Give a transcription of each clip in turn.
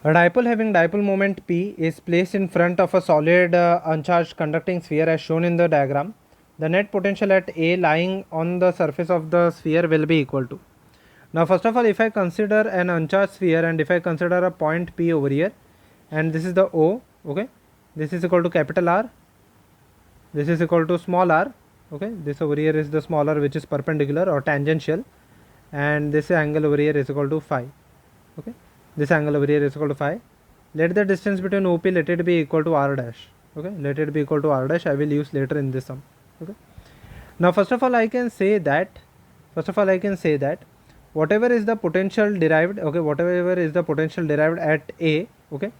A dipole having dipole moment P is placed in front of a solid uncharged conducting sphere as shown in the diagram. The net potential at A lying on the surface of the sphere will be equal to. Now first of all, if I consider an uncharged sphere and if I consider a point P over here, and this is the O, okay, this is equal to capital R, this is equal to small r, okay, this over here is the small r which is perpendicular or tangential, and this angle over here is equal to phi, okay, this angle over here is equal to phi. Let the distance between OP, let it be equal to r dash, okay, let it be equal to r dash. I will use later in this sum, okay. Now first of all I can say that whatever is the potential derived, okay, whatever is the potential derived at A, okay,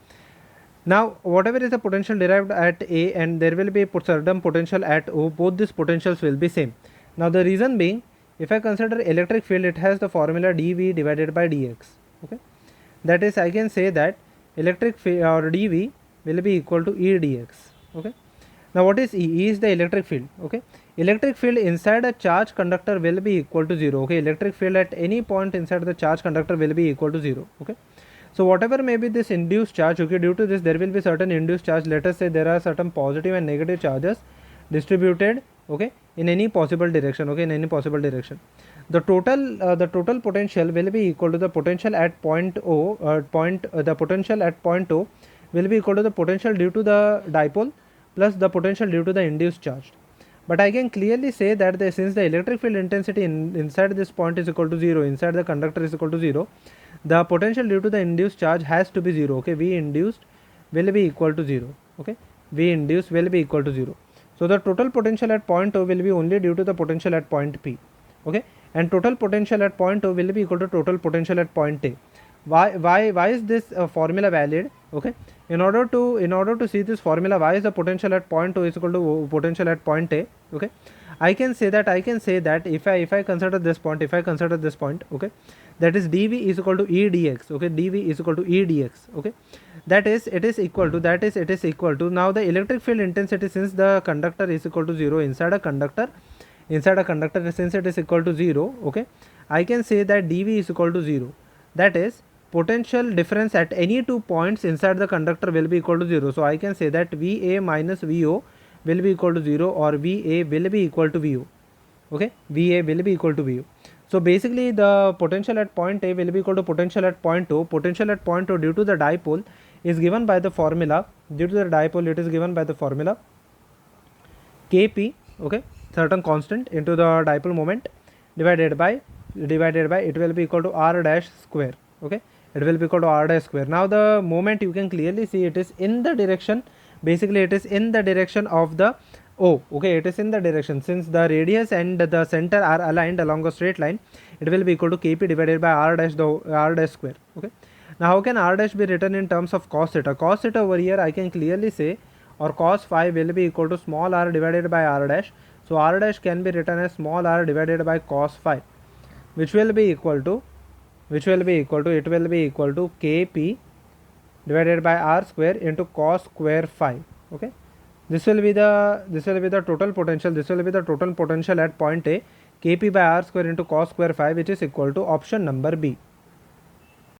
now whatever is the potential derived at A and there will be a certain potential at O, both these potentials will be same. Now the reason being, if I consider electric field, it has the formula dV divided by dx, okay, that is I can say that electric field or dV will be equal to E dx, okay. Now what is E? E is the electric field, okay. Electric field inside a charged conductor will be equal to 0, okay. Electric field at any point inside the charged conductor will be equal to 0, okay. So whatever may be this induced charge, okay, due to this there will be certain induced charge. Let us say there are certain positive and negative charges distributed, okay, in any possible direction, okay, in any possible direction. The total potential will be equal to the potential at point O, the potential at point O will be equal to the potential due to the dipole plus the potential due to the induced charge. But I can clearly say that since the electric field intensity inside this point is equal to 0, inside the conductor is equal to 0, the potential due to the induced charge has to be 0, okay. V induced will be equal to 0, okay, V induced will be equal to 0. So the total potential at point O will be only due to the potential at point P, okay, and total potential at point O will be equal to total potential at point A. Why is this formula valid, okay? In order to see this formula, why is the potential at point O is equal to potential at point A, okay, I can say that if I consider this point, okay, that is dV is equal to E dx, okay, dV is equal to E dx, okay, that is it is equal to now the electric field intensity, since the conductor is equal to 0 inside a conductor since it is equal to 0, okay, I can say that dV is equal to 0, that is potential difference at any 2 points inside the conductor will be equal to 0. So I can say that VA minus VO will be equal to 0 or VA will be equal to VO, okay, VA will be equal to VO. So basically the potential at point A will be equal to potential at point O. Potential at point O due to the dipole is given by the formula, it is given by the formula Kp, okay, certain constant into the dipole moment divided by it will be equal to r dash square, okay, it will be equal to r dash square. Now the moment you can clearly see it is in the direction, basically it is in the direction of the O, okay, it is in the direction, since the radius and the center are aligned along a straight line, it will be equal to Kp divided by r dash square, okay. Now how can r dash be written in terms of cos theta? Cos theta over here I can clearly say, or cos phi will be equal to small r divided by r dash. So r dash can be written as small r divided by cos phi, which will be equal to Kp divided by r square into cos square phi, okay. This will be the total potential at point A, Kp by r square into cos square phi, which is equal to option number B.